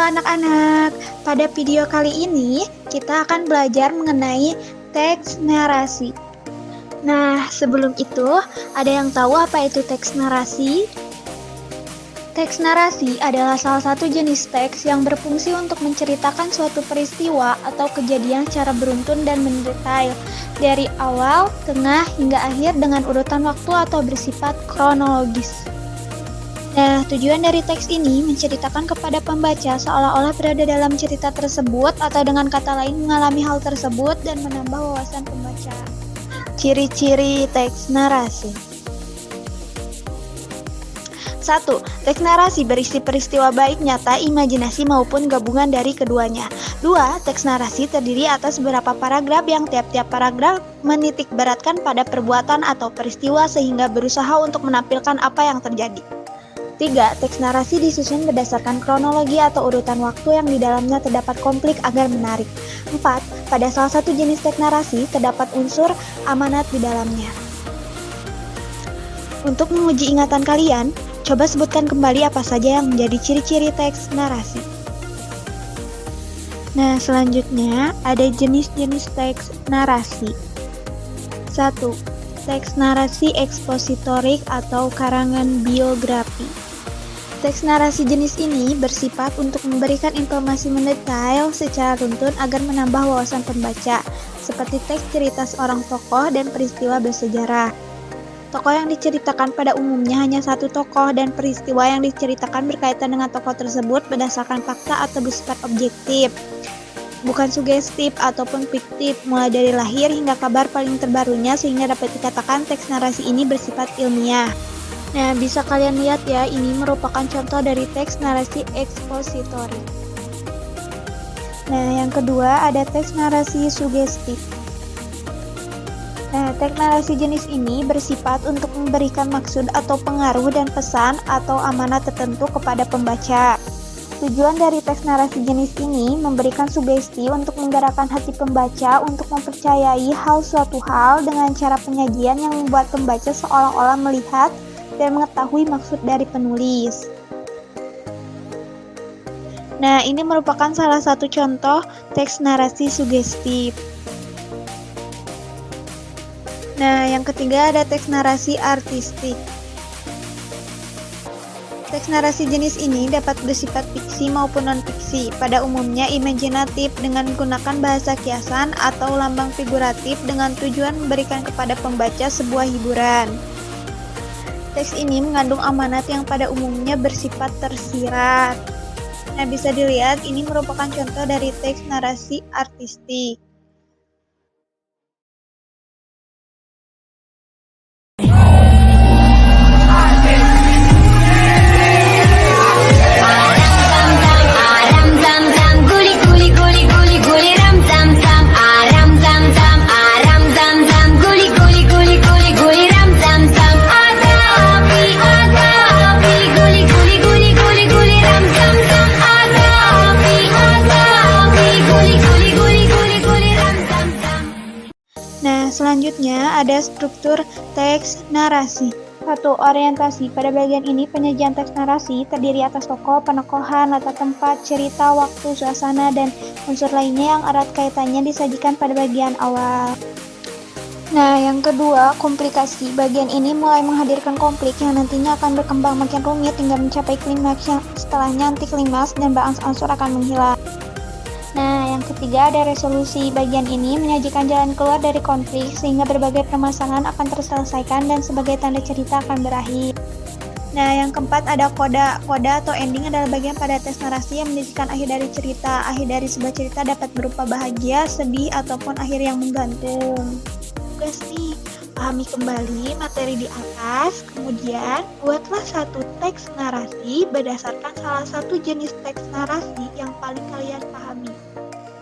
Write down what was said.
anak-anak, pada video kali ini kita akan belajar mengenai teks narasi. Nah, sebelum itu, ada yang tahu apa itu teks narasi? Teks narasi adalah salah satu jenis teks yang berfungsi untuk menceritakan suatu peristiwa atau kejadian secara beruntun dan mendetail, dari awal, tengah, hingga akhir dengan urutan waktu atau bersifat kronologis. Nah, tujuan dari teks ini menceritakan kepada pembaca seolah-olah berada dalam cerita tersebut atau dengan kata lain mengalami hal tersebut dan menambah wawasan pembaca. Ciri-ciri teks narasi. 1. Teks narasi berisi peristiwa baik nyata, imajinasi maupun gabungan dari keduanya. 2. Teks narasi terdiri atas beberapa paragraf yang tiap-tiap paragraf menitik beratkan pada perbuatan atau peristiwa sehingga berusaha untuk menampilkan apa yang terjadi. 3. Teks narasi disusun berdasarkan kronologi atau urutan waktu yang di dalamnya terdapat konflik agar menarik. 4. Pada salah satu jenis teks narasi terdapat unsur amanat di dalamnya. Untuk menguji ingatan kalian, coba sebutkan kembali apa saja yang menjadi ciri-ciri teks narasi. Nah, selanjutnya ada jenis-jenis teks narasi. 1. Teks narasi ekspositorik atau karangan biografi. Teks narasi jenis ini bersifat untuk memberikan informasi mendetail secara runtun agar menambah wawasan pembaca, seperti teks cerita seorang tokoh dan peristiwa bersejarah. Tokoh yang diceritakan pada umumnya hanya satu tokoh dan peristiwa yang diceritakan berkaitan dengan tokoh tersebut berdasarkan fakta atau bersifat objektif, bukan sugestif ataupun fiktif, mulai dari lahir hingga kabar paling terbarunya sehingga dapat dikatakan teks narasi ini bersifat ilmiah. Nah, bisa kalian lihat ya, ini merupakan contoh dari teks narasi ekspositori. Nah, yang kedua ada teks narasi sugestif. Nah, teks narasi jenis ini bersifat untuk memberikan maksud atau pengaruh dan pesan atau amanat tertentu kepada pembaca. Tujuan dari teks narasi jenis ini memberikan sugesti untuk menggerakkan hati pembaca untuk mempercayai suatu hal dengan cara penyajian yang membuat pembaca seolah-olah melihat dan mengetahui maksud dari penulis. Nah, ini merupakan salah satu contoh teks narasi sugestif. Nah, yang ketiga ada teks narasi artistik. Teks narasi jenis ini dapat bersifat fiksi maupun non-fiksi, pada umumnya imajinatif dengan menggunakan bahasa kiasan atau lambang figuratif dengan tujuan memberikan kepada pembaca sebuah hiburan. Teks ini mengandung amanat yang pada umumnya bersifat tersirat. Nah, bisa dilihat ini merupakan contoh dari teks narasi artistik. Selanjutnya ada struktur teks narasi. 1. Orientasi. Pada bagian ini penyajian teks narasi terdiri atas tokoh, penokohan, latar tempat, cerita, waktu, suasana, dan unsur lainnya yang erat kaitannya disajikan pada bagian awal. Nah, yang kedua, komplikasi. Bagian ini mulai menghadirkan konflik yang nantinya akan berkembang makin rumit hingga mencapai klimaks yang setelahnya anti klimaks dan berangsur-angsur akan menghilang. Nah, yang ketiga ada resolusi. Bagian ini menyajikan jalan keluar dari konflik sehingga berbagai permasalahan akan terselesaikan dan sebagai tanda cerita akan berakhir. Nah, yang keempat ada koda. Koda atau ending adalah bagian pada teks narasi yang menyajikan akhir dari cerita. Akhir dari sebuah cerita dapat berupa bahagia, sedih, ataupun akhir yang menggantung. Tugas nih, pahami kembali materi di atas, kemudian buatlah satu teks narasi berdasarkan salah satu jenis teks narasi yang paling kalian pahami.